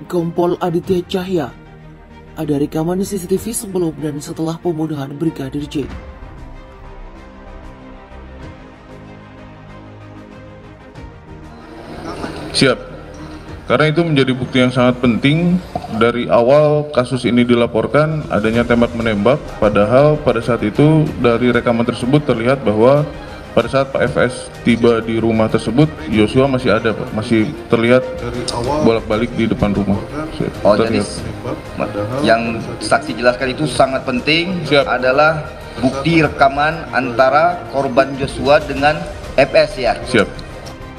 Kompol Aditya Cahya. Ada rekaman CCTV sebelum dan setelah pembunuhan Brigadir J. Siap. Karena itu menjadi bukti yang sangat penting. Dari awal kasus ini dilaporkan adanya tembak-menembak, padahal pada saat itu dari rekaman tersebut terlihat bahwa pada saat Pak FS tiba di rumah tersebut, Yosua masih ada, Pak. Masih terlihat bolak-balik di depan rumah. Oh, jadi yang saksi jelaskan itu sangat penting. Siap. Adalah bukti rekaman antara korban Joshua dengan FS ya. Siap.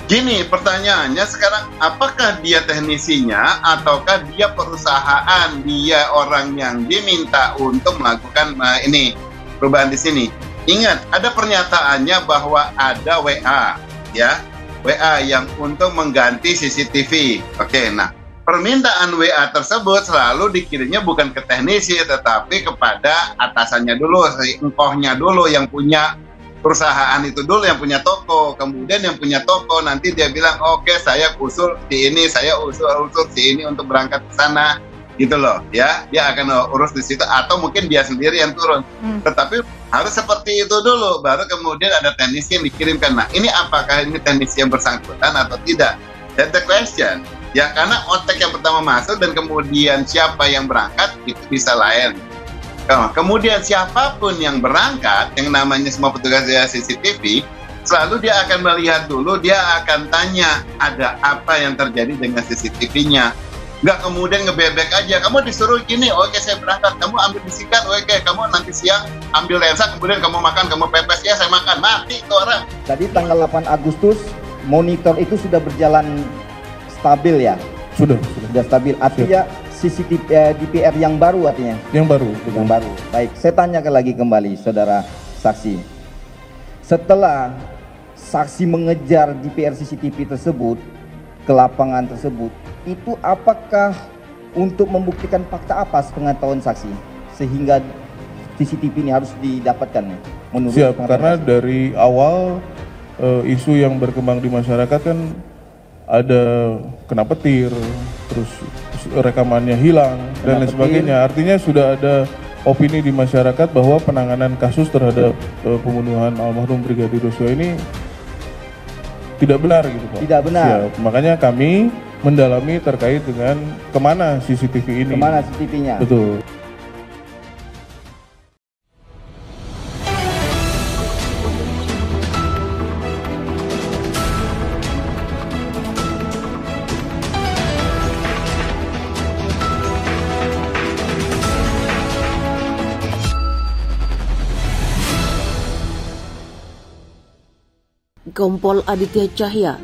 Gini pertanyaannya sekarang, apakah dia teknisinya ataukah dia perusahaan, dia orang yang diminta untuk melakukan ini perubahan di sini? Ingat, ada pernyataannya bahwa ada WA, ya, WA yang untuk mengganti CCTV. Oke, nah permintaan WA tersebut selalu dikirimnya bukan ke teknisi, tetapi kepada atasannya dulu, engkohnya dulu yang punya perusahaan itu dulu, yang punya toko. Kemudian yang punya toko nanti dia bilang, oke, saya usul si ini, saya usul si ini untuk berangkat ke sana, gitu loh, ya. Dia akan urus di situ, atau mungkin dia sendiri yang turun. Tetapi harus seperti itu dulu, baru kemudian ada teknisi yang dikirimkan. Nah, ini apakah ini teknisi yang bersangkutan atau tidak? That's the question. Ya, karena otak yang pertama masuk dan kemudian siapa yang berangkat itu bisa lain. Kemudian siapapun yang berangkat, yang namanya semua petugas CCTV, selalu dia akan melihat dulu, dia akan tanya ada apa yang terjadi dengan CCTV-nya. Nggak kemudian ngebebek aja, kamu disuruh gini, oke saya berangkat, kamu ambil bisikan, oke kamu nanti siang ambil lensa, kemudian kamu makan, kamu pepes, ya saya makan, mati itu orang. Tadi tanggal 8 Agustus, monitor itu sudah berjalan stabil ya? Sudah stabil, artinya CCTV DPR yang baru artinya? Yang baru. Baik, saya tanyakan lagi kembali saudara saksi. Setelah saksi mengejar DPR CCTV tersebut ke lapangan tersebut, itu apakah untuk membuktikan fakta apa sepengetahuan saksi sehingga CCTV ini harus didapatkan menurut? Siap, karena dari awal isu yang berkembang di masyarakat kan ada kena petir, terus rekamannya hilang dan lain sebagainya. Artinya sudah ada opini di masyarakat bahwa penanganan kasus terhadap pembunuhan almarhum Brigadir Joshua ini tidak benar gitu, Pak. Tidak benar. Siap. Makanya kami mendalami terkait dengan kemana CCTV ini. Kemana CCTV-nya? Betul. Kompol Aditya Cahya.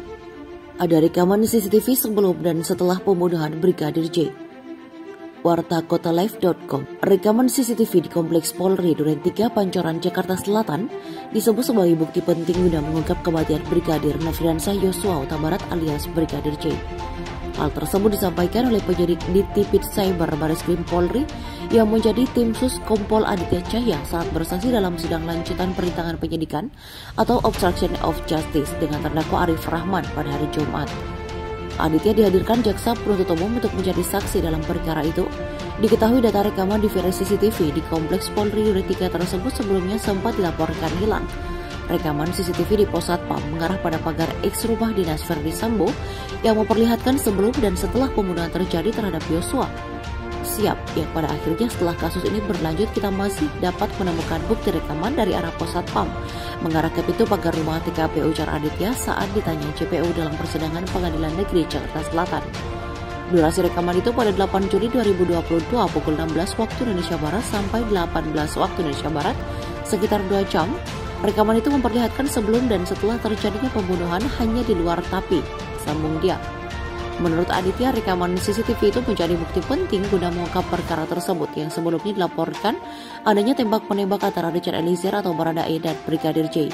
Ada rekaman CCTV sebelum dan setelah pembunuhan Brigadir J. Wartakotalive.com. Rekaman CCTV di Kompleks Polri Duren 3 Pancoran Jakarta Selatan disebut sebagai bukti penting guna mengungkap kematian Brigadir Nofriansah Yosua Huta Barat alias Brigadir J. Hal tersebut disampaikan oleh penyidik di Tipit Cyber Bareskrim Polri yang menjadi tim sus Kompol Aditya Cahya saat bersaksi dalam sidang lanjutan perintangan penyidikan atau obstruction of justice dengan terdakwa Arif Rahman pada hari Jumat. Aditya dihadirkan jaksa penuntut umum untuk menjadi saksi dalam perkara itu. Diketahui data rekaman di versi CCTV di Kompleks Polri Duren 3 tersebut sebelumnya sempat dilaporkan hilang. Rekaman CCTV di pos Satpam mengarah pada pagar X rumah dinas Verdi Sambo yang memperlihatkan sebelum dan setelah pembunuhan terjadi terhadap Yosua. Siap, yang pada akhirnya setelah kasus ini berlanjut kita masih dapat menemukan bukti rekaman dari arah pos Satpam mengarah ke pintu pagar rumah TKP ujar Aditya saat ditanya JPU dalam persidangan Pengadilan Negeri Jakarta Selatan. Durasi rekaman itu pada 8 Juli 2022 pukul 16 waktu Indonesia Barat sampai 18 waktu Indonesia Barat, sekitar 2 jam. Rekaman itu memperlihatkan sebelum dan setelah terjadinya pembunuhan hanya di luar tapi, sambung dia. Menurut Aditya, rekaman CCTV itu menjadi bukti penting guna mengungkap perkara tersebut yang sebelumnya dilaporkan adanya tembak-menembak antara Richard Eliezer atau Baradae dan Brigadir J.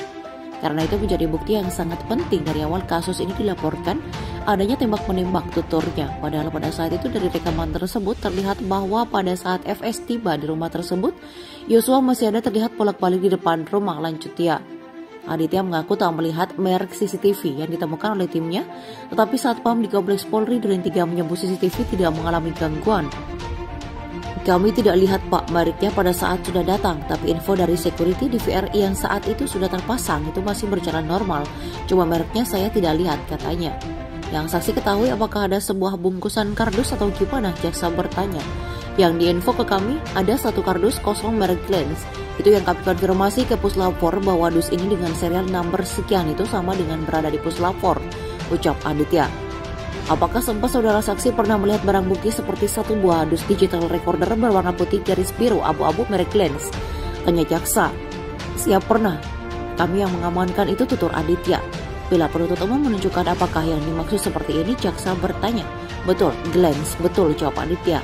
Karena itu menjadi bukti yang sangat penting dari awal kasus ini dilaporkan adanya tembak-menembak tuturnya. Padahal pada saat itu dari rekaman tersebut terlihat bahwa pada saat FS tiba di rumah tersebut, Yosua masih ada terlihat bolak-balik di depan rumah, lanjut dia. Aditya mengaku tak melihat merek CCTV yang ditemukan oleh timnya, tetapi Satpam di Kompleks Polri Duren 3 menyebut CCTV tidak mengalami gangguan. Kami tidak lihat Pak mereknya pada saat sudah datang, tapi info dari security DVR yang saat itu sudah terpasang itu masih berjalan normal. Cuma mereknya saya tidak lihat, katanya. Yang saksi ketahui apakah ada sebuah bungkusan kardus atau gimana, jaksa bertanya. Yang diinfo ke kami ada satu kardus kosong merek Glens. Itu yang kami konfirmasi ke Puslapfor bahwa dus ini dengan serial number sekian itu sama dengan berada di Puslapfor, ucap Aditya. Apakah sempat saudara saksi pernah melihat barang bukti seperti satu buah dus digital recorder berwarna putih garis biru abu-abu merek Glens? Tanya jaksa. Siap pernah. Kami yang mengamankan itu, tutur Aditya. Bila penuntut umum menunjukkan apakah yang dimaksud seperti ini, jaksa bertanya. Betul, Glens, betul, jawab Aditya.